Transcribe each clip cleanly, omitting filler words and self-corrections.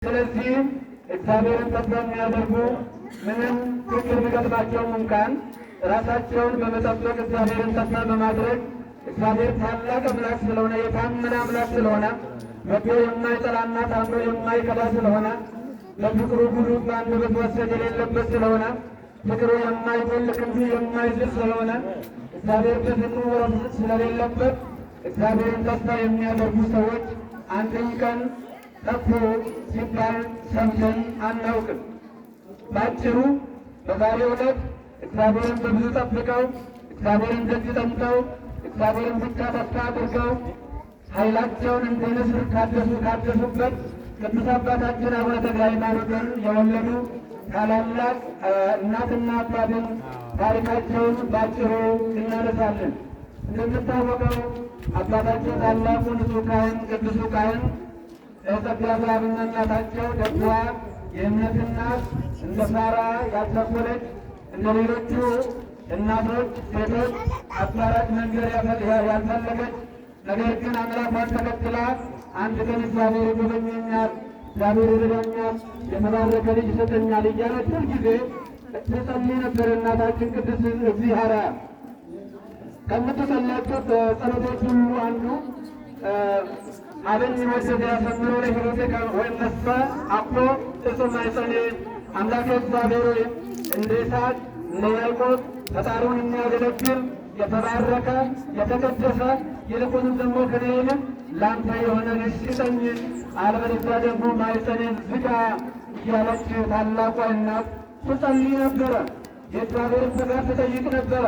ስለዚህ እግዚአብሔርን ተስፋ የሚያደርጉ ምንም ችግር ቢገጥማቸውም እንኳን ራሳቸውን በመጠበቅ እግዚአብሔርን ተስፋ በማድረግ እግዚአብሔር ታላቅ አምላክ ስለሆነ የታመነ አምላክ ስለሆነ ወዶ የማይጠላና ታምኖ የማይከዳ ስለሆነ በፍቅሩ ጉሉት በአንደበት ወሰን የሌለበት ስለሆነ ፍቅሩ የማይጎል ክንዱ የማይዝል ስለሆነ እግዚአብሔር በፍቅሩ ወረፍ ስለሌለበት እግዚአብሔርን ተስፋ የሚያደርጉ ሰዎች አንድም ቀን ጠፉ ሲባል ሰምተን አናውቅም። ባጭሩ በዛሬው ዕለት እግዚአብሔርን በብዙ ጠብቀው እግዚአብሔርን ደጅ ጠምተው እግዚአብሔርን ብቻ ተስፋ አድርገው ኃይላቸውን እንደ ንስር ካደሱበት ቅዱስ አባታችን አቡነ ተክለ ሃይማኖትን የወለዱ ታላላቅ እናትና አባትን ታሪካቸውን ባጭሩ እናነሳለን። እንደምታወቀው አባታቸው ታላቁ ንጹሕ ካህን ቅዱሱ ካህን ጸጋ ሰላምና እናታቸው ደግዋ የእምነት እናት እንደ ሳራ ያልቸኮለች እንደ ሌሎቹ እናቶች ሴቶች አቋራጭ መንገድ ያልፈለገች ነገር ግን አምላኳን ተከትላ አንድ ቀን እግዚአብሔር ይጎበኘኛል፣ እግዚአብሔር ይረዳኛል፣ የተባረከ ልጅ ይሰጠኛል እያለች ሁልጊዜ ትጸልይ ነበር። እናታችን ቅድስት እግዚአብሔር ከምትጸልያቸው ጸሎቶች ሁሉ አንዱ አብን ወሰደ ያሰምሮ ለሕይወቴ ወይነሳ አኮ እጹም ማኅፀኔ አምላኬ እግዚአብሔር ሆይ እንደ ይስሐቅ እንደ ያዕቆብ ፈጣሪውን የሚያገለግል የተባረከ የተቀደሰ ይልቁንም ደግሞ ከኔ ይልቅ ለአንተ የሆነ ልጅ ስጠኝ፣ አለበለዚያ ደግሞ ማኅፀኔን ዝጋ እያለች ታላቋ እናት ትጸልይ ነበረ። የእግዚአብሔርን ፈቃድ ትጠይቅ ነበረ።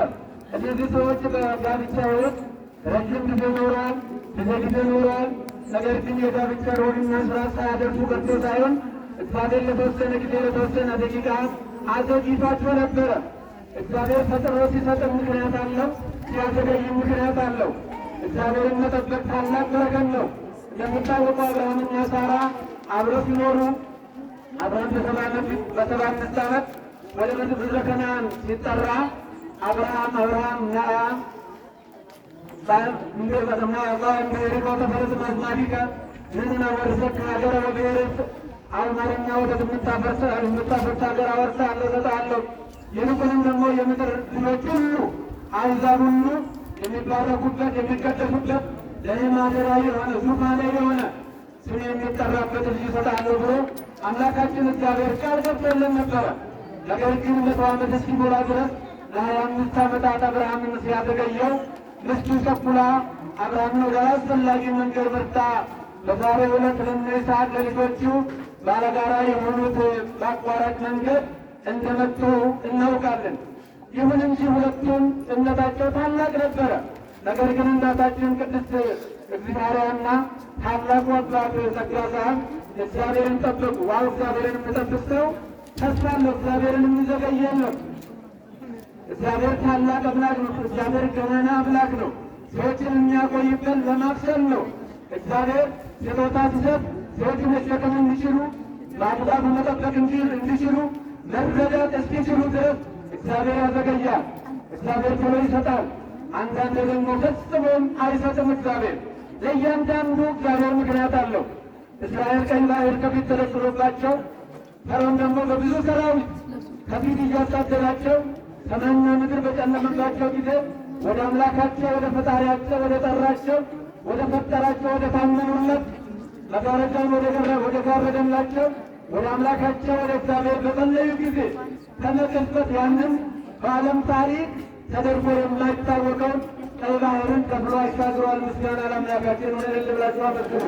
እነዚህ ሰዎች በጋብቻ ሕይወት ረጅም ጊዜ ኖረዋል፣ ብዙ ጊዜ ኖረዋል። ነገር ግን የጋብቻ ሮድና ስርዓት ሳያደርሱ ቀርቶ ሳይሆን እግዚአብሔር ለተወሰነ ጊዜ ለተወሰነ ደቂቃ አዘግይቷቸው ነበረ። እግዚአብሔር ፈጥሮ ሲሰጥም ምክንያት አለው፣ ሲያዘገይም ምክንያት አለው። እግዚአብሔርን መጠበቅ ታላቅ በረከት ነው። እንደሚታወቀው አብርሃምና ሳራ አብረው ሲኖሩ አብርሃም በ75 ዓመት ወደ ምድረ ከነዓን ሲጠራ አብርሃም ናአ ተፈረስ ማዝማዲከ ምንና ወርሰክ ሀገረ በብሔርስ አማርኛ ወደ የምታፈርስ ሀገር አወርሳለሁ እሰጥሃለሁ። ይልቁንም ደግሞ የምድር ልጆች ሁሉ አሕዛብ ሁሉ የሚባረኩበት የሚቀደሱበት ለእኔ ማደሪያ የሆነ ዙፋኔ የሆነ ስሜ የሚጠራበት ልጅ እሰጥሃለሁ ብሎ አምላካችን እግዚአብሔር ቃል ገብቶልን ነበረ። ነገር ግን 100 ዓመት እስኪሞላ ድረስ ለ25 ዓመታት አብርሃምን ሲያዘገየው ሚስቱ ቸኩላ አብርሃምን ወደ አላስፈላጊ መንገድ መርታ በዛሬው ዕለት ለይስሐቅ ለልጆቹ ባለጋራ የሆኑት በአቋራጭ መንገድ እንደመጡ እናውቃለን። ይሁን እንጂ ሁለቱም እምነታቸው ታላቅ ነበረ። ነገር ግን እናታችን ቅድስት እግዚአብሔርና ታላቁ አባት ጸጋ ሰዓት እግዚአብሔርን ጠበቁ። ዋው እግዚአብሔርን የምጠብቅ ሰው ተስፋ አለው፣ እግዚአብሔርን የሚዘገይ የለም። እግዚአብሔር ታላቅ አምላክ ነው። እግዚአብሔር ገናና አምላክ ነው። ሰዎችን የሚያቆይበት ለማብሰል ነው። እግዚአብሔር ስጦታ ሲሰጥ ሰዎች መሸከም እንዲችሉ በአግባቡ መጠበቅ እንዲችሉ መረዳት እስኪችሉ ድረስ እግዚአብሔር ያዘገያል። እግዚአብሔር ቶሎ ይሰጣል። አንዳንድ ደግሞ ፈጽሞም አይሰጥም። እግዚአብሔር ለእያንዳንዱ እግዚአብሔር ምክንያት አለው። እስራኤል ቀይ ባህር ከፊት ተደቅኖባቸው ፈርዖን ደግሞ በብዙ ሰራዊት ከፊት እያሳደዳቸው ሰማይና ምድር በጨለመባቸው ጊዜ ወደ አምላካቸው ወደ ፈጣሪያቸው ወደ ጠራቸው ወደ ፈጠራቸው ወደ ታመኑለት መጋረጃውን ወደ ጋረደላቸው ወደ አምላካቸው ወደ እግዚአብሔር በጸለዩ ጊዜ ከመቅጽበት ያንን በዓለም ታሪክ ተደርጎ የማይታወቀውን ቀይ ባህርን ከፍሎ አሻግሯል። ምስጋና ለአምላካችን ሆነ ልብላችሁ አመስግኑ።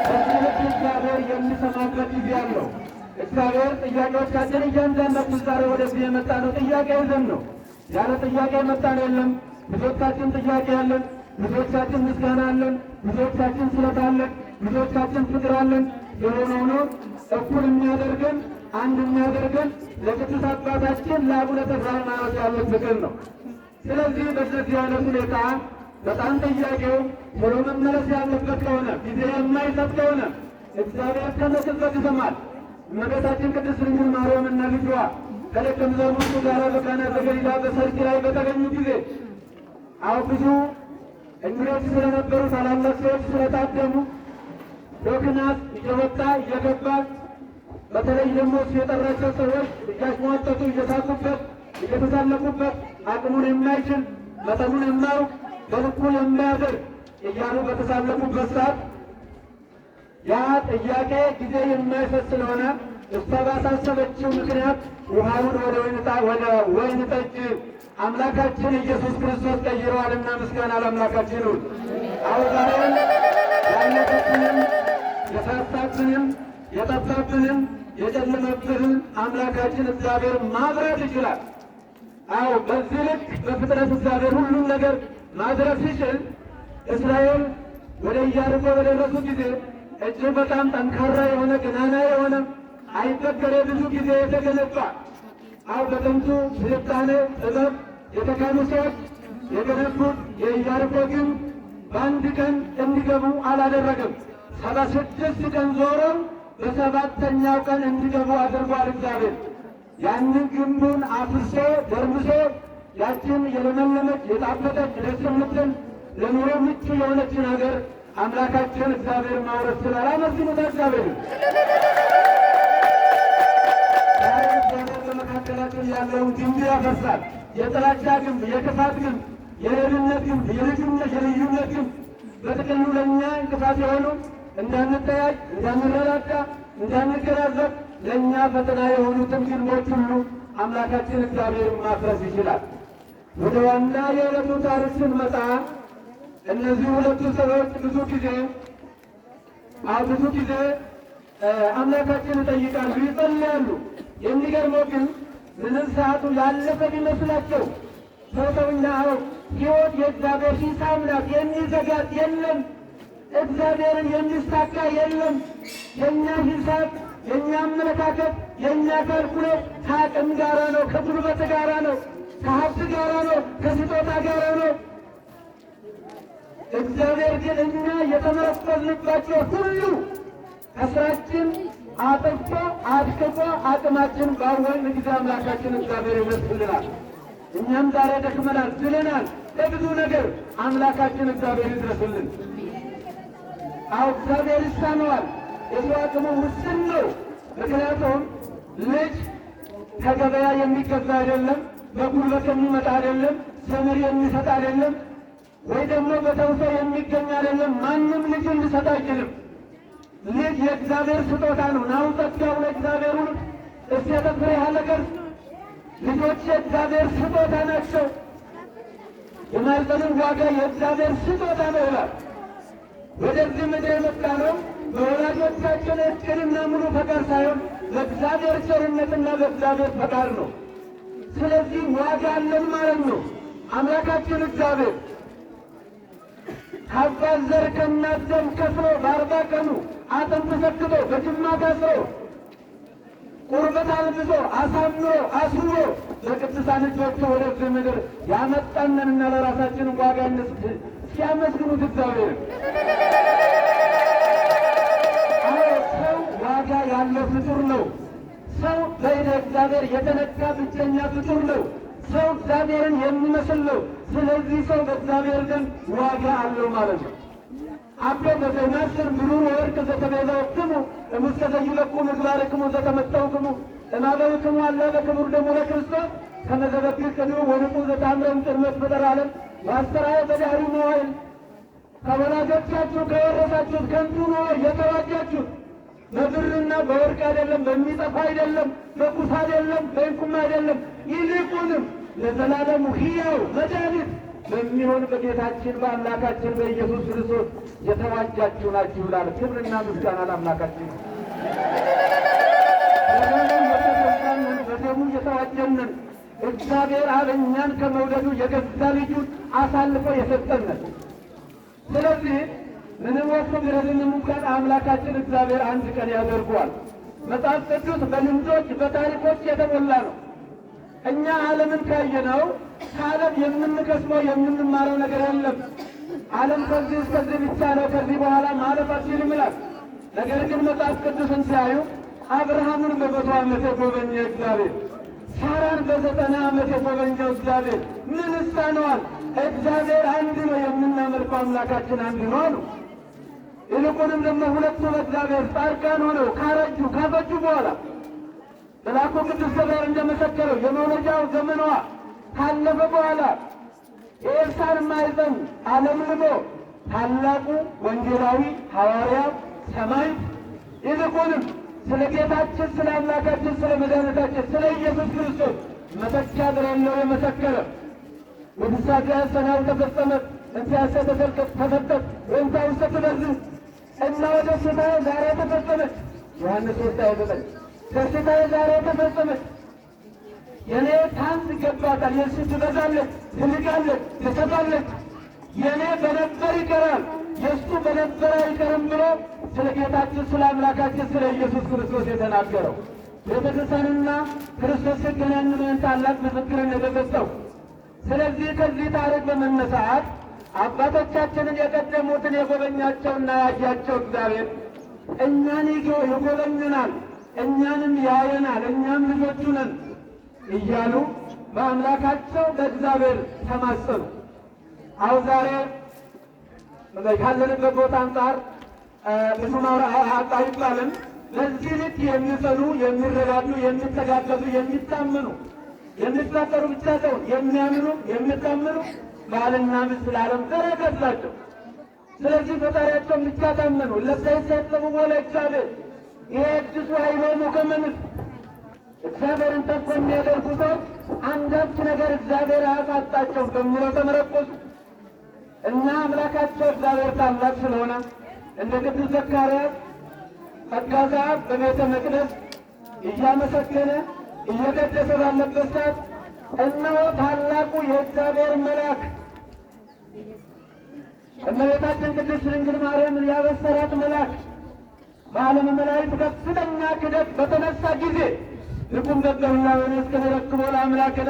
በዚህ ልክ እግዚአብሔር የሚሰማበት ጊዜ አለው። እግዚአብሔር ጥያቄዎቻችን እያንዳንዳችን ዛሬ ወደዚህ የመጣ ነው ጥያቄ ይዘን ነው። ያለ ጥያቄ የመጣን የለም። ብዙዎቻችን ጥያቄ አለን፣ ብዙዎቻችን ምስጋና አለን፣ ብዙዎቻችን ስለት አለን፣ ብዙዎቻችን ፍቅር አለን። የሆነ ሆኖ እኩል የሚያደርገን አንድ የሚያደርገን ለቅዱስ አባታችን ለአቡነ ተክለ ሃይማኖት ያለን ፍቅር ነው። ስለዚህ በዚህ አይነት ሁኔታ በጣም ጥያቄው ቶሎ መመለስ ያለበት ከሆነ ጊዜ የማይሰጥ ከሆነ እግዚአብሔር ከመቅጽበት ይሰማል። እመቤታችን ቅድስት ድንግል ማርያምና ልጇ ከደቀ መዛሙርቱ ጋር በቃና ዘገሊላ በሰርግ ላይ በተገኙ ጊዜ ብዙ እንግዶች ስለነበሩ ታላላቅ ሰዎች ስለታደሙ ዶክናት እየወጣ እየገባ በተለይ ደግሞ እሱ የጠራቸው ሰዎች እያሽሟጠጡ እየሳቁበት እየተሳለቁበት አቅሙን የማይችል መጠኑን የማያውቅ በልኩ የማያደርግ እያሉ በተሳለቁበት ሰዓት ያ ጥያቄ ጊዜ የማይሰጥ ስለሆነ እሷ ባሳሰበችው ምክንያት ውሃውን ወደ ወይን ጠጅ አምላካችን ኢየሱስ ክርስቶስ ቀይረዋልና ምስጋና ለአምላካችን ይሁን። አሁን ዛሬም ያለፈብንን የሳሳብንን የጠፋብንን የጨለመብንን አምላካችን እግዚአብሔር ማብራት ይችላል። አዎ በዚህ ልክ በፍጥረት እግዚአብሔር ሁሉም ነገር ማድረስ ሲችል እስራኤል ወደ ኢያሪኮ በደረሱ ጊዜ እጅግ በጣም ጠንካራ የሆነ ገናና የሆነ አይበገሬ ብዙ ጊዜ የተገነባ አው በጥንቱ ስልጣኔ ጥበብ የተካኑ ሰዎች የገነቡት የኢያሪኮ ግንብ በአንድ ቀን እንዲገቡ አላደረገም። 76 ቀን ዞረው በሰባተኛው ቀን እንዲገቡ አድርጓል እግዚአብሔር። ያንን ግንቡን አፍርሶ ደርምሶ ያችን የለመለመች የጣፈጠች ደስ የምትል ለኑሮ ምቹ የሆነችን ሀገር አምላካችን እግዚአብሔር ማውረድ ስላል አመስግኑት እግዚአብሔር። ዛሬ እግዚአብሔር በመካከላችን ያለውን ግንብ ያፈርሳል። የጥላቻ ግንብ፣ የክፋት ግንብ፣ የሌብነት ግንብ፣ የልዩነት ግንብ በጥቅሉ ለእኛ እንቅፋት የሆኑ እንዳንተያይ፣ እንዳንረዳዳ፣ እንዳንገናዘብ ለእኛ ፈተና የሆኑትን ግንቦች ሁሉ አምላካችን እግዚአብሔር ማፍረስ ይችላል። ወደ ዋና የዕለቱ ታሪክ ስንመጣ እነዚህ ሁለቱ ሰዎች ብዙ ጊዜ አምላካችን ይጠይቃሉ፣ ይጸልያሉ። የሚገርመው ግን ምንም ሰዓቱ ያለፈ ቢመስላቸው ሰውተውና ሕይወት የእግዚአብሔር ሂሳብ ናት። የሚዘጋት የለም፣ እግዚአብሔርን የሚሳካ የለም። የእኛ ሂሳብ፣ የእኛ አመለካከት፣ የእኛ ካልኩሌት ከአቅም ጋራ ነው፣ ከጉልበት ጋራ ነው፣ ከሀብት ጋራ ነው፣ ከስጦታ ጋራ ነው። እግዚአብሔር ግን እኛ የተመረኮዝንባቸው ሁሉ ከስራችን አጥፎ አድቅቆ አቅማችን ባወቅን ጊዜ አምላካችን እግዚአብሔር ይመስልናል። እኛም ዛሬ ደክመናል፣ ዝለናል። ለብዙ ነገር አምላካችን እግዚአብሔር ይድረስልን። አዎ እግዚአብሔር ይሳነዋል። የሰው አቅሙ ውስን ነው። ምክንያቱም ልጅ ከገበያ የሚገዛ አይደለም፣ በጉልበት የሚመጣ አይደለም፣ ዘመድ የሚሰጥ አይደለም፣ ወይ ደግሞ በተውሶ የሚገኝ አይደለም። ማንም ልጅን ሊሰጥ አይችልም። ልጅ የእግዚአብሔር ስጦታ ነው። ናሁ ጸጋው ለእግዚአብሔር ሁሉ እስቴተ ፍሬሃ ለገርስ። ልጆች የእግዚአብሔር ስጦታ ናቸው። የማኅፀንን ዋጋ የእግዚአብሔር ስጦታ ነው ይላል። ወደዚህ ምድር የመጣ ነው በወላጆቻችን ዕቅድና ሙሉ ፈቃድ ሳይሆን በእግዚአብሔር ቸርነትና በእግዚአብሔር ፈቃድ ነው። ስለዚህ ዋጋ አለን ማለት ነው። አምላካችን እግዚአብሔር ከአባት ዘር ከእናት ደም ከፍሎ በ40 ቀኑ አጥንት ሰክቶ በጅማት አስሮ ቁርበት አልብሶ አሳምሮ አስሮ በቅዱሳን እጆቹ ወደዚህ ምድር ያመጣንንና ለራሳችን ዋጋ ሲያመስግኑት እግዚአብሔር። ሰው ዋጋ ያለው ፍጡር ነው። ሰው በይደ እግዚአብሔር የተነካ ብቸኛ ፍጡር ነው። ሰው እግዚአብሔርን የሚመስል ነው። ስለዚህ ሰው በእግዚአብሔር ዘንድ ዋጋ አለው ማለት ነው። አቦ በዘይናስር ብሩር ወርቅ ዘተቤዛወክሙ እሙስተ ዘይለቁ ምግባርክሙ ዘተመጠውክሙ እማበውክሙ አላ በክቡር ደሙ ለክርስቶስ ከመዘበክር ቅድሙ ወንቁ ዘታምረም ቅድመት ፍጠር ዓለም በአስተራየ በዳህሪ መዋይል ከወላጆቻችሁ ከወረሳችሁት ከንቱ ነው የተዋጃችሁት። በብርና በወርቅ አይደለም፣ በሚጠፋ አይደለም፣ በቁስ አይደለም፣ በእንቁም አይደለም። ይልቁንም ለዘላለሙ ሕያው መድኃኒት በሚሆን በጌታችን በአምላካችን በኢየሱስ ክርስቶስ የተዋጃችሁ ናችሁ ይላል። ክብርና ምስጋና ለአምላካችን። በደሙ የተዋጀንን እግዚአብሔር አብ እኛን ከመውደዱ የገዛ ልጁን አሳልፎ የሰጠንን። ስለዚህ ምንም ወስዶ ቢረዝንም እንኳን አምላካችን እግዚአብሔር አንድ ቀን ያደርገዋል። መጽሐፍ ቅዱስ በልምዶች በታሪኮች የተሞላ ነው። እኛ ዓለምን ካየነው ከዓለም የምንቀስመው የምንማረው ነገር የለም። ዓለም ከዚህ እስከዚህ ብቻ ነው፣ ከዚህ በኋላ ማለፍ አትችልም ይላል። ነገር ግን መጽሐፍ ቅዱስን ሲያዩ አብርሃምን በ100 ዓመት የጎበኘ እግዚአብሔር፣ ሳራን በ90 ዓመት የጎበኘው እግዚአብሔር ምን ይሳነዋል? እግዚአብሔር አንድ ነው፣ የምናመልከው አምላካችን አንድ ነው አሉ። ይልቁንም ደግሞ ሁለቱ በእግዚአብሔር ጻድቃን ሆነው ካፈጁ በኋላ መልአኩ ቅዱስ ገብርኤል እንደመሰከረው የመውለጃው ዘመኗ ካለፈ በኋላ የኤልሳዕን ማኅፀን አለምልሞ ታላቁ ወንጌላዊ ሐዋርያ ሰማዕት ይልቁንም ስለ ጌታችን ስለ አምላካችን ስለ መድኃኒታችን ስለ ኢየሱስ ክርስቶስ መተኪያ የሌለው የመሰከረ ወድሳት ያሰናው ተፈጸመት እንቲያሰ ተሰልቀት ተፈጠት ወንታ ውስጥ ትበዝህ እና ወደ ደስታዬ ዛሬ ተፈጸመች። ዮሐንስ 3:9 ደስታዬ ዛሬ ተፈጸመች። የኔ ታንስ ይገባታል፣ የእሱ ትበዛለች፣ ትልቃለች፣ ትሰፋለች። የኔ በነበር ይቀራል፣ የእሱ በነበር አይቀርም ብሎ ስለ ጌታችን ስለ አምላካችን ስለ ኢየሱስ ክርስቶስ የተናገረው ቤተክርስቲያንና ክርስቶስ ሲገናኙን ታላቅ ምስክርነት የሰጠው። ስለዚህ ከዚህ ታሪክ በመነሳት አባቶቻችንን የቀደሙትን የጎበኛቸውና ያያቸው እግዚአብሔር እኛን ይጎበኙናል፣ እኛንም ያየናል፣ እኛም ልጆቹ ነን እያሉ በአምላካቸው በእግዚአብሔር ተማጸኑ። አሁን ዛሬ ካለንበት ቦታ አንጻር ብዙ ማውራት አይባልም። ለዚህ ልክ የሚጸኑ የሚረዳዱ፣ የሚተጋገዙ፣ የሚታመኑ የሚፋቀሩ ብቻ ሳይሆን የሚያምኑ የሚታመኑ ባልና ሚስት ለዓለም በረከት ናቸው። ስለዚህ ፈጣሪያቸውን ብቻ ታመኑ ለሰይሰጥሙ ወለእግዚአብሔር የእድሱ ኃይሎሙ ከመንት እግዚአብሔርን ተስፋ የሚያደርጉ ሰዎች አንዳች ነገር እግዚአብሔር አያሳጣቸውም በሚለው ተመረኮዙ እና አምላካቸው እግዚአብሔር ታላቅ ስለሆነ እንደ ቅዱስ ዘካርያስ ጸጋ በቤተ መቅደስ እያመሰገነ እየቀደሰ ባለበት ሰዓት እነሆ ታላቁ የእግዚአብሔር መልአክ እመቤታችን ቅድስት ድንግል ማርያምን ያበሰራት መልአክ በዓለመ መላእክት ከፍተኛ ክደት በተነሳ ጊዜ ልኩም ገበልና ወነስከ ረክቦ ለአምላክነ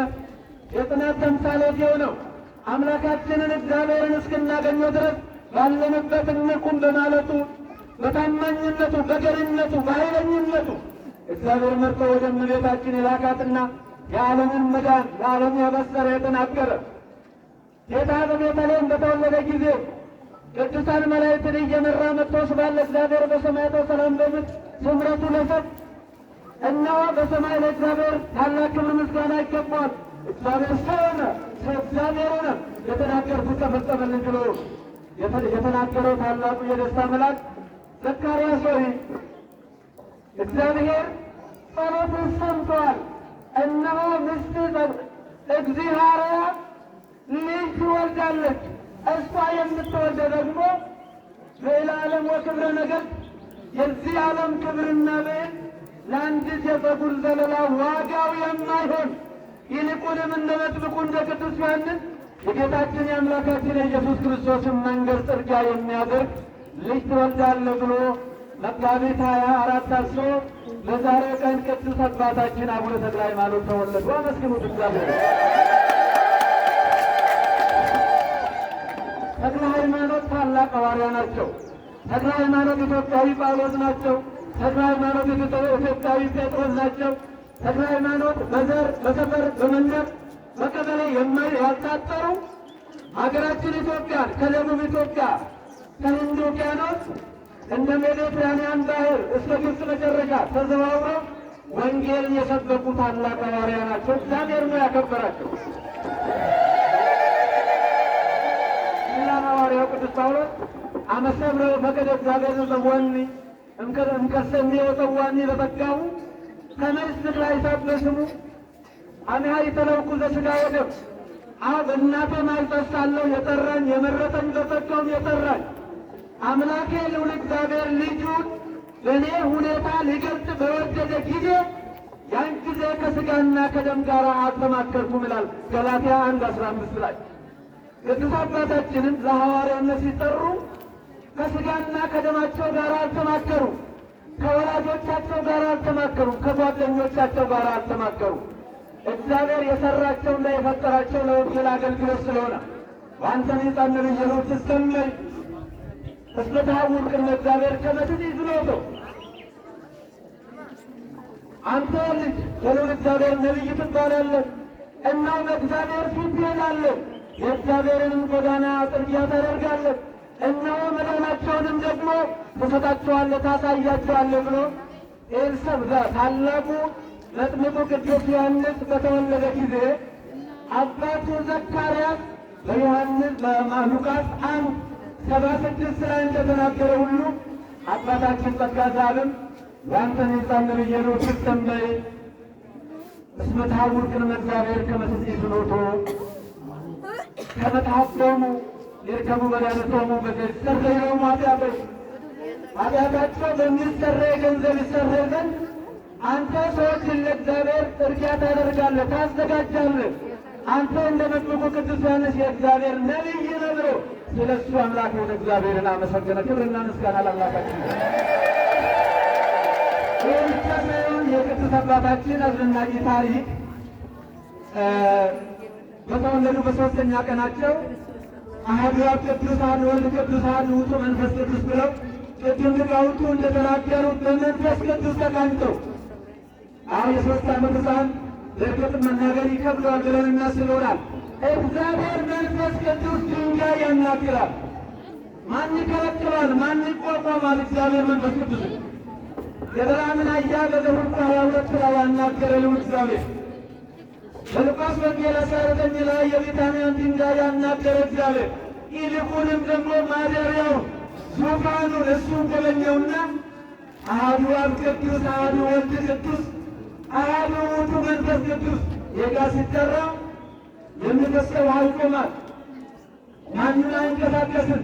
የጽናት ተምሳሌት የሆነው አምላካችንን እግዚአብሔርን እስክናገኘው ድረስ ባለንበት እንቁም በማለቱ በታማኝነቱ በገርነቱ በኃይለኝነቱ እግዚአብሔር መርጦ ወደ እመቤታችን የላካትና የዓለምን መዳን ለዓለም ያበሰረ የተናገረ ጌታ በቤተልሔም በተወለደ ጊዜ ቅዱሳን መላእክትን እየመራ መጥቶ ባለ እግዚአብሔር በሰማያት ሰላም በምድር ስምረቱ ለሰብ እነሆ በሰማይ ለእግዚአብሔር ታላቅ ክብር ምስጋና ይገባዋል። እግዚአብሔር ሰው ሆነ፣ እግዚአብሔር ሆነ፣ የተናገርኩት ተፈጸመልኝ ብሎ የተናገረው ታላቁ የደስታ መልአክ ዘካርያስ ሆይ እግዚአብሔር ጸሎትን ሰምተዋል። እነሆ ሚስትህ እግዚአብሔር ልጅ ትወልዳለች። እሷ የምትወልደው ደግሞ ሌላ ዓለም ወክብረ ነገሥት የዚህ ዓለም ክብርና ቤት ለአንዲት የፀጉር ዘለላ ዋጋው የማይሆን ይልቁንም እንደ መጥምቁ እንደ ቅዱስ ዮሐንስ የጌታችን የአምላካችን የኢየሱስ ክርስቶስን መንገድ ጽርጊያ የሚያደርግ ልጅ ትወልዳለህ ብሎ መጋቢት 24 አስሮ በዛሬ ቀን ቅዱስ አባታችን አቡነ ተክለ ሃይማኖት ተወለዱ። አመስግኑት እግዚአብሔር። ተክለ ሃይማኖት ታላቅ ሐዋርያ ናቸው። ተክለ ሃይማኖት ኢትዮጵያዊ ጳውሎስ ናቸው። ተክለ ሃይማኖት ኢትዮጵያዊ ጴጥሮስ ናቸው። ተክለ ሃይማኖት በዘር በሰፈር በመንደር በቀበሌ ያልታጠሩ ሀገራችን ኢትዮጵያን ከደቡብ ኢትዮጵያ ከህንድ ውቅያኖስ እንደ ሜዲትራንያን ባህር እስከ ግብፅ መጨረሻ ተዘዋውረው ወንጌልን የሰበኩ ታላቅ ሐዋርያ ናቸው። እግዚአብሔር ነው ያከበራቸው። ሌላ ሐዋርያው ቅዱስ ጳውሎስ አመሰብረ ፈቀደ እግዚአብሔር ዘወኒ እምከሰሚ ወፀዋኒ በጸጋሁ ከመይስት ላይ ሳበስሙ አሚሃ የተለውኩ ዘሥጋ ወደም በእናቴ ማኅፀን ሳለሁ የጠራኝ የመረጠኝ በጸጋውም የጠራኝ አምላኬ ልዑል እግዚአብሔር ልጁን በእኔ ሁኔታ ሊገልጥ በወደደ ጊዜ ያን ጊዜ ከሥጋና ከደም ጋር አልተማከርኩም ይላል ገላትያ 1:15 ላይ። ቅዱስ አባታችንም ለሐዋርያነት ሲጠሩ ከሥጋና ከደማቸው ጋር አልተማከሩ፣ ከወላጆቻቸው ጋር አልተማከሩ፣ ከጓደኞቻቸው ጋር አልተማከሩ። እግዚአብሔር የሰራቸውና የፈጠራቸው ለወንጌል አገልግሎት ስለሆነ ዋንተን ይጣነብ ይሉት ተሰመይ ተስተታውር ቅድመ እግዚአብሔር ከመድን ይዝሎቶ አንተ ልጅ የልዑል እግዚአብሔር ነቢይ ትባላለህ እና በእግዚአብሔር ፊት ትሄዳለህ፣ የእግዚአብሔርን ጎዳና ጥርጊያ ታደርጋለህ፣ እነሆ መዳናቸውንም ደግሞ ትሰጣቸዋለህ፣ ታሳያቸዋለህ ብሎ ኤልሳዕ ታላቁ መጥምቁ ቅዱስ ዮሐንስ በተወለደ ጊዜ አባቱ ዘካርያስ በዮሐንስ በሉቃስ 1:76 ላይ እንደተናገረ ሁሉ አባታችን ጸጋ ዘአብም ያንተን ሕፃን ነቢየ ትሰመይ እስመ ተሐውር ቅድመ እግዚአብሔር ከመ ትስብእ ፍኖቶ ከመ ተሐሰሙ ይርከቡ መድኃኒቶሙ በዘይሠረይ ሎሙ ኃጢአቶሙ ኃጢአታቸው በሚሰረይ ገንዘብ ይሰረይ ዘንድ አንተ ሰዎችን ለእግዚአብሔር ጥርጊያ ታደርጋለህ፣ ታዘጋጃለህ። አንተ እንደ መጥምቁ ቅዱስ ዮሐንስ የእግዚአብሔር ነቢይ ነህ ብሎ ስለ እሱ አምላክ ወደ እግዚአብሔርን አመሰገነ። ክብርና ምስጋና ለአምላካችን። ይህ ብቻ ሳይሆን የቅዱስ አባታችን አስደናቂ ታሪክ በተወለዱ በሦስተኛ ቀናቸው አሐዱ አብ ቅዱስ አሐዱ ወልድ ቅዱስ አሐዱ ውእቱ መንፈስ ቅዱስ ብለው ቅድም ሊቃውንቱ እንደተናገሩት በመንፈስ ቅዱስ ተቃኝተው አሁን የ3 ዓመት ሕፃን በእርግጥ መናገር ይከብደዋል ብለን እናስበናል። እግዚአብሔር መንፈስ ቅዱስ ድንጋይ ያናግራል። ማን ይከለክላል? ማን ይቋቋማል? እግዚአብሔር መንፈስ ቅዱስ የበለዓምን አህያ በዘኍልቍ 22 ላይ ያናገረ ልዑል እግዚአብሔር በሉቃስ ወንጌል 19 ላይ የቢታንያን ድንጋይ ያናገረ እግዚአብሔር ይልቁንም ደግሞ ማደሪያውን ዙፋኑን እሱን ጎበኘውና አሐዱ አብ ቅዱስ አሐዱ ወልድ ቅዱስ አሐዱ ውእቱ መንፈስ ቅዱስ የጋ ሲጠራ የሚፈሰው ውሃ ይቆማል። ማንም አይንቀሳቀስም።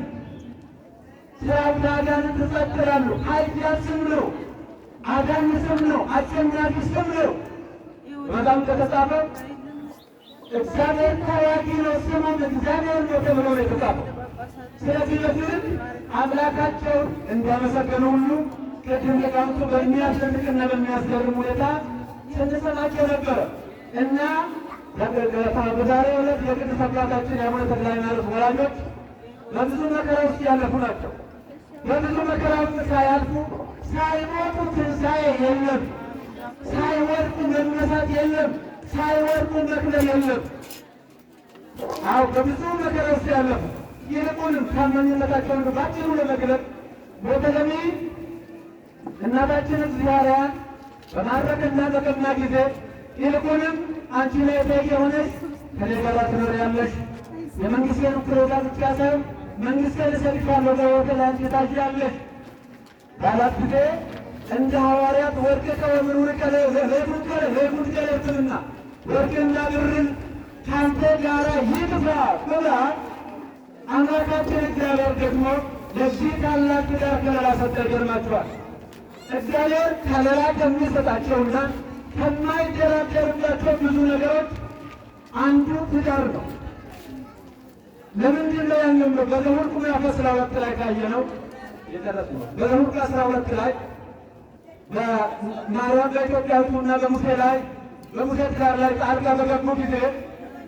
ሰራዊተ አጋንንት ጸጥ ይላሉ። ኃያል ስም ነው፣ አዳኝ ስም ነው፣ አሸናፊ ስም ነው። በጣም ከተጻፈው እግዚአብሔር ታዋቂ ነው፣ ስሙም እግዚአብሔር ነው ተብሎ ነው የተጻፈው። ስለዚህ በፊልም አምላካቸውን እንዲያመሰገኑ ሁሉ ቅድም ሊቃውንቱ በሚያስደንቅና በሚያስገርም ሁኔታ ስንሰማቸው ነበረ እና በዛሬው ዕለት የቅዱስ አባታችን የአቡነ ተክለ ሃይማኖት ወላጆች በብዙ መከራ ውስጥ ያለፉ ናቸው። በብዙ መከራ ውስጥ ሳያልፉ ሳይሞቱ ትንሣኤ የለም፣ ሳይወድቁ መነሳት የለም፣ ሳይወድቁ መክለል የለም። አዎ በብዙ መከራ ውስጥ ያለፉ ይልቁንም ታማኝነታቸውን ባጭሩ ለመግለጥ በተለሚ እናታችን እግዚአብሔርን በማረክና በቀና ጊዜ ይልቁንም አንቺ ላይ የሆነች ከኔ ጋር ትኖሪያለሽ፣ የመንግሥቴን ፍሬዳ ብቻ ሳይሆን መንግሥቴን እሰጥሻለሁ፣ በሕይወቴ ላይ አንቺ ታዥያለሽ ባላት ጊዜ እንደ ሐዋርያት ወርቅከ ወምሩርከ ለይኩንከ ወርቅና ብርን ካንተ ጋራ ይጥፋ ብላ አምላካችን እግዚአብሔር ደግሞ ለዚህ ታላቅ ትዳር ከለላ ሰጠ። ይገርማችኋል። እግዚአብሔር ከለላ ከሚሰጣቸውና ከማይደራደርባቸው ብዙ ነገሮች አንዱ ትዳር ነው። ለምንድን ነው ያለው? በዘኍልቍ ምዕራፍ 12 ላይ ካየነው የደረስነው በዘኍልቍ 12 ላይ በማርያም በኢትዮጵያዊቱና በሙሴ ላይ በሙሴ ትዳር ላይ ጣልቃ በገቡ ጊዜ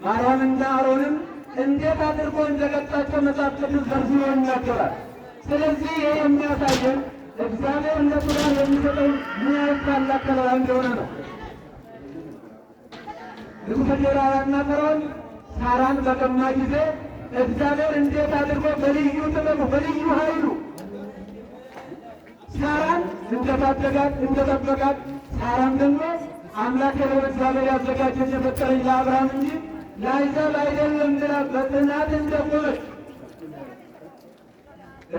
ማርያምና አሮንም እንዴት አድርጎ እንደቀጣቸው መጽሐፍ ቅዱስ ዘርዝሮ ይናገራል። ስለዚህ ይህ የሚያሳየን እግዚአብሔር ለትዳር የሚሰጠው ምን ያህል ታላቅ ከለላ እንደሆነ ነው። ንጉሠ ጌራራና ፈርዖን ሳራን በቀማ ጊዜ እግዚአብሔር እንዴት አድርጎ በልዩ ጥበቡ በልዩ ኃይሉ ሳራን እንደታደጋት እንደጠበቃት፣ ሳራን ደግሞ አምላክ የሆነ እግዚአብሔር ያዘጋጀች የፈጠረኝ ለአብርሃም እንጂ ለአሕዛብ አይደለም ብላ በጽናት እንደቆመች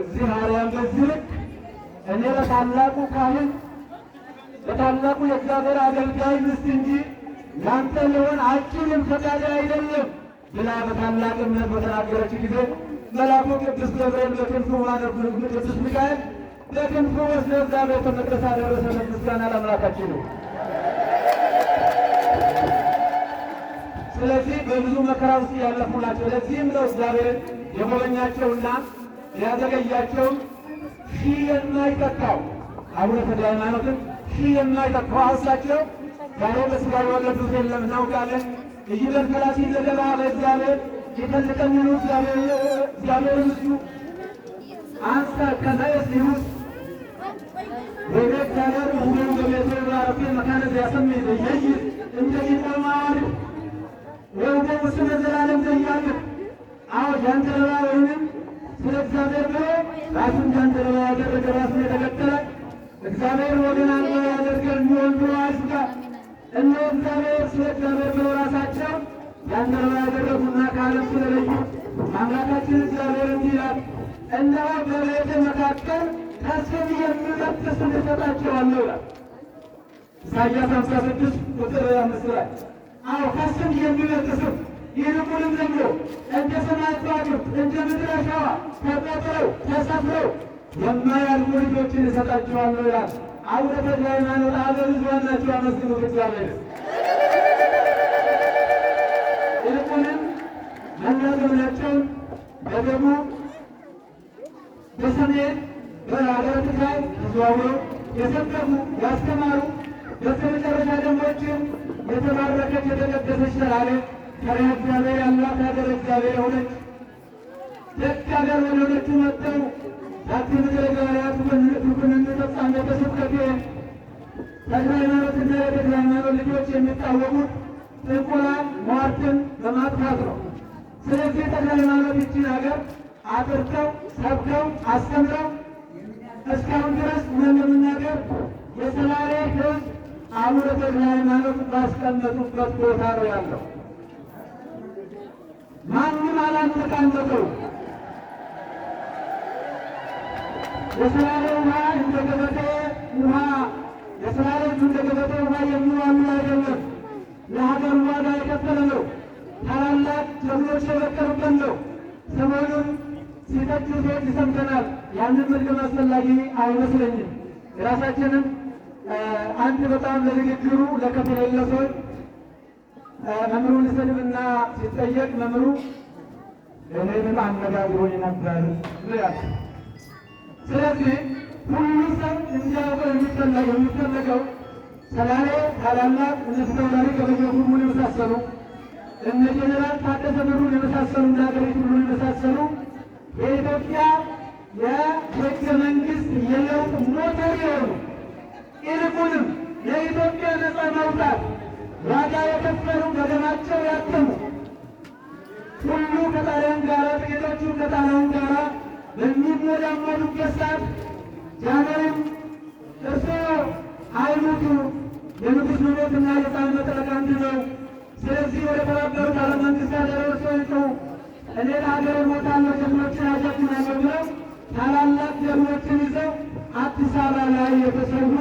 እግዚአብሔር በዚህ ልክ እኔ ለታላቁ ካህን ለታላቁ የእግዚአብሔር አገልጋይ ሚስት እንጂ ያንተ ሊሆን አልችልም፣ ፈቃዴ አይደለም ብላ በታላቅ እምነት በተናገረች ጊዜ መልአኩ ቅዱስ ገብርኤል በክንፉ ቅዱስ ሚካኤል በክንፉ ወስዶ እግዚአብሔር ቤተ መቅደስ አደረሰ። ምስጋና ለአምላካችን ነው። ስለዚህ በብዙ መከራ ውስጥ ያለፉ ናቸው። ለዚህም ነው እግዚአብሔር የጎበኛቸውና ያዘገያቸው ሺህ የማይተካው አቡነ ተክለ ሃይማኖትን ሺህ የማይተካው እሳቸው ዛሬ በሥጋ የወለዱት የለም እናውቃለን። እይበል ከላሲ ለገባ ለእግዚአብሔር ይፈልቀምኑ እግዚአብሔር ምስሉ አንስታ ከናየስ ሊሁስ ወቤትያገር ሁሉም በቤቱ ራፊ መካነ ዚያሰሚ ዘየይ እንደሚቆማል ወንደ ውስነ ዘላለም ዘያለ አዎ ጃንደረባ ወይንም ስለ እግዚአብሔር ብሎ ራሱን ጃንደረባ ያደረገ ራሱን የተከተለ እግዚአብሔር ወገን አልባ ያደርገን የሚሆን ብሎ አይስጋ። እነሆ እግዚአብሔር ስለ እግዚአብሔር ብሎ ራሳቸው ጃንደረባ ያደረጉና ከዓለም ስለለዩ አምላካችን እግዚአብሔር እንዲህ ይላል፣ እነሆ በቤት መካከል ከስም የሚበልጥ ስም እሰጣቸዋለሁ ይላል። ኢሳይያስ 56 ቁጥር 5 ላይ አዎ ከስም የሚበልጥ ስም ይልቁንም ደግሞ እንደ ሰማይ ከዋክብት እንደ ምድር አሸዋ ተቆጥረው ተሰፍረው የማያልቁ ልጆችን እሰጣቸዋለሁ ይላል። አቡነ ተክለ ሃይማኖት አበብዙኃን ናቸው። አመስግኑት እግዚአብሔር። ይልቁንም መላ ዘመናቸውን በደቡብ በሰሜን በሀገረ ትግራይ ተዘዋውረው የሰበኩ ያስተማሩ በስተመጨረሻ ደሞችን የተባረከች የተቀደሰች ሰላሌ ፈሪሃ እግዚአብሔር ያላት ሀገር እግዚአብሔር የሆነች ደግ ሀገር ወደ ሆነችው መጥተው ዛቲ ምድረ ገበያት ትኩንን ተጻነ በስብከቴ ተክለ ሃይማኖትና የተክለ ሃይማኖት ልጆች የሚታወቁት ጥንቆላን ሟርትን በማጥፋት ነው። ስለዚህ ተክለ ሃይማኖት ይችን ሀገር አጥርተው ሰብከው አስተምረው እስካሁን ድረስ ምን ለመናገር የሰላሌ ሕዝብ አቡነ ተክለ ሃይማኖት ባስቀመጡበት ቦታ ነው ያለው። ማንም አላነቃነቀው። የሰላሌ ውሃ እንደ ገበቴ ውሃ የሰላሌ እንደ ገበቴ ውሃ የሚዋሉ አይደለም። ለሀገር ዋጋ የከፈለ ነው። ታላላቅ ጀግኖች የበቀሉበት ነው። ሰሞኑን ሲተቹ ሰዎች ሰምተናል። ያንን መድገም አስፈላጊ አይመስለኝም። የራሳችንን አንድ በጣም ለንግግሩ ለከት የሌለ ሰው መምህሩን ሊሰድብና ሲጠየቅ መምህሩ እኔንም አነጋግሮኝ ነበር ያለ። ስለዚህ ሁሉ ሰው እንዲያውቀው የሚፈለገው ሰላሌ ታላላቅ እነ ፊታውራሪ ገበየሁ ሁሉን የመሳሰሉ እነ ጄኔራል ታደሰ ብሩን የመሳሰሉ እና ሀገሪቱ ሁሉን የመሳሰሉ የኢትዮጵያ የሕገ መንግሥት የለውጥ ሞተር የሆኑ ይልቁንም የኢትዮጵያ ነፃ መውጣት ዋጋ የከፈሉ በደማቸው ያተሙ ሁሉ ከጣሊያን ጋር ጥቂቶቹ ከጣሊያን ጋር በሚሞዳሞዱበት ሰዓት ጃንሆይም እርስዎ አይሙቱ የንጉሥ መሞትና የሕፃን መጥረቅ አንድ ነው። ስለዚህ ወደ ተባበሩት ዓለም መንግሥታት እርስዎ ይጡ፣ እኔ ለሀገር እሞታለሁ፣ ጀግኖችን አጀግናለሁ ብለው ታላላቅ ጀግኖችን ይዘው አዲስ አበባ ላይ የተሰዉ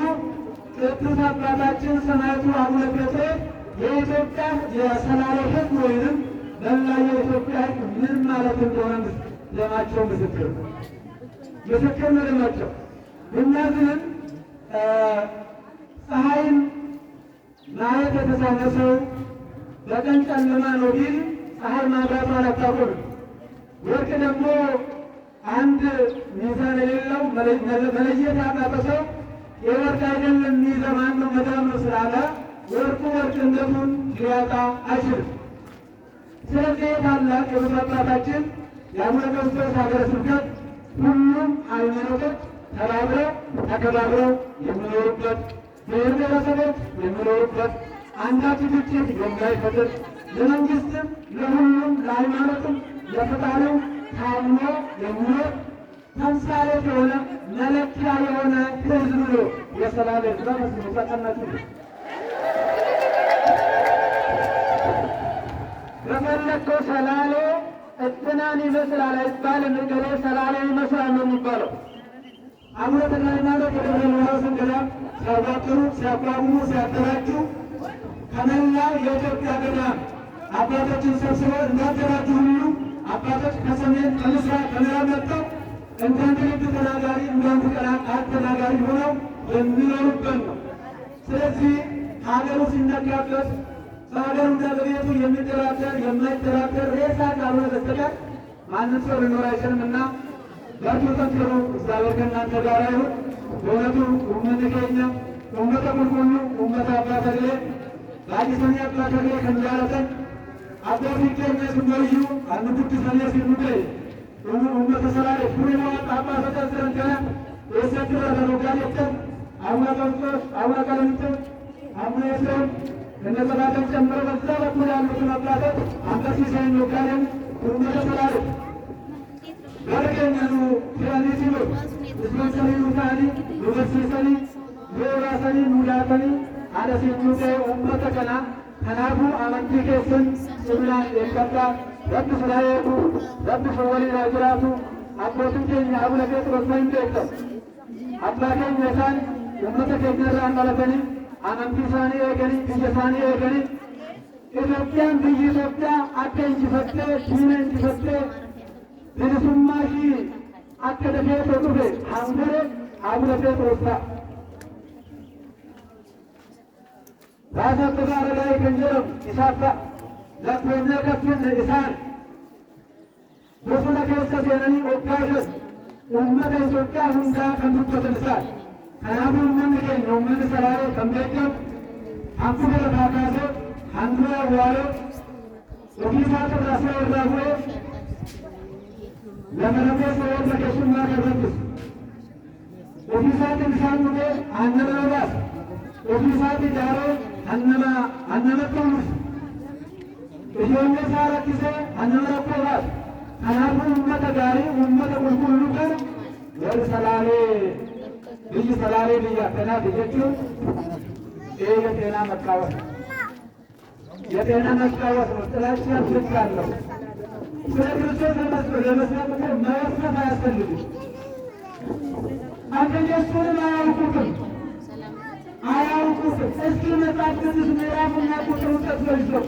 ቅዱስ አባታችን ሰማዕቱ አቡነ ጴጥሮስ የኢትዮጵያ የሰላሌ ሕዝብ ወይንም መላ የኢትዮጵያ ሕዝብ ምን ማለት እንደሆነ ደማቸው ምስክር ነው። ምስክር ነው ደማቸው። እነዚህም ፀሐይን ማየት የተሳነ ሰው በቀን ጨለማ ነው ቢል ፀሐይ ማብራቷን አታውቅም። ወርቅ ደግሞ አንድ ሚዛን የሌለው መለየት ያቃተ ሰው የወርቅ አይደለም ሚዛን ማን ነው መዳም ነው ስላለ ወርቁ ወርቅነቱን ሊያጣ አይችልም። ስለዚህ ታላቅ የብፁዕ አባታችን የአቡነ ቀውስጦስ ሀገረ ስብከት ሁሉም ሃይማኖቶች ተባብረው ተከባብረው የሚኖሩበት ብሔር ብሔረሰቦች የሚኖሩበት አንዳች ግጭት የማይፈጥር ለመንግስትም ለሁሉም ለሃይማኖትም ለፈጣሪው ታምኖ የሚኖር ተምሳሌት የሆነ መለኪያ የሆነ ሕዝብ ነው የሰላሌ ሕዝብ። መስሉ ተቀመጡ። በፈለግከው ሰላሌ እንትናን ይመስላል አይባልም። እገሌ ሰላሌ ይመስላል ነው የሚባለው። አቡነ ተክለ ሃይማኖት የደብረ ሊባኖስን ገዳም ሲያዋቅሩ፣ ሲያቋቁሙ፣ ሲያደራጁ ከመላው የኢትዮጵያ ገዳም አባቶችን ሰብስበው እንዳደራጁ ሁሉ አባቶች ከሰሜን ከምስራቅ ከምዕራብ መጥተው እንዳንድ ልብ ተናጋሪ እንዳንድ ቃል ተናጋሪ ሆነው የሚኖሩበት ነው። ስለዚህ ሀገሩ ሲነካበት በሀገሩ እንደ በቤቱ የሚደራደር የማይደራደር ሬሳ ካልሆነ በስተቀር ማንም ሰው ሊኖር አይችልም እና በርቱ፣ ጠንክሩ። እግዚአብሔር ከእናንተ ጋር ይሁን። በእውነቱ ኡመት ኬኛ ኡመተ ቁልቁሉ ኡመተ አባ ተክሌ ባዲሰኒ አባ ተክሌ ከንጃለተን አቦቲ ኬኛ ስመዩ አንጉድ ሰኔ ሲሙዴ ኡመተ ሰላሌ ፉሪማ አባ ተከዘረን ከነ የሰክረ ተሮጋሌተን አቡነ ቀውስጦስ አቡነ ቀለምንጦስ አቡነ ኤፍሬም እነሰባትን ጨምሮ በዛ በኩል ያሉትን አባቶች አንበሲሳይን ወጋዴን ኡመተ ሰላሌ ገረገኛኑ ፊራኒሲሎ እስመሰኒ ኑታኒ ኑበሲሰኒ ዮራሰኒ ሙዳተኒ አለሲኑቴ ኡመተ ከና ከናፉ አመንቲ ኬሰን ስምናን ኤቀባ ረብ ስላየቱ ረብ ሰወሊና ጅራቱ አቦትን ኬኛ አቡነ ጴጥሮስ ወይም ቤተሰብ አባ ኬኛ ኢሳን ኡመተ ኬኛራን ቀለተኒ አመንቲ ኢሳኒ ኤገኒ ብየ ኢሳኒ ኤገኒ ኢትዮጵያን ብይ ኢትዮጵያ አከ እንጂፈቴ ዲነ እንጂፈቴ ብልሱማሺ አከ ደፌቶ ዱፌ ሐንጉሬ አቡነ ጴጥሮስ ራሰ ተጋረ ላይ ከንጀረም ኢሳታ ለኮነ ከፍን ኢሳን ቦሱነ ከሰ ሰነኒ ኦካሸስ ኡመተ ኢትዮጵያ ሁንዳ ከንዱተልሳል ከናቡ ምን ከኝ ነው ምን ሰራረ ከመጀም አንኩረ ባካሰ አንኩረ ዋለ ኦፊሳተ ራሰ ወራሁ ለመረበ ሰው ለከሱና ከረብስ ኦፊሳተ ንሳሙቴ አንነራስ ኦፊሳተ ዳሮ annama ijoollee isaa rakkisee annama rakkoo baase. Kanaafuu uummata gaarii uummata qulqulluu kana warri Salaalee biyyi Salaalee biyya akkanaati jechuun eega ጤና መቃወስ የጤና መቃወስ ነው። ጥላቻ ልክ አለው። ስለ ክርስቶስ ለመስራት መወሰፍ አያስፈልግም። አንደኛችሁንም አያውቁትም። እስኪ መጽሐፍ ቅዱስ ምዕራፍና ቁጥሩን ጠቅሰው ይዘው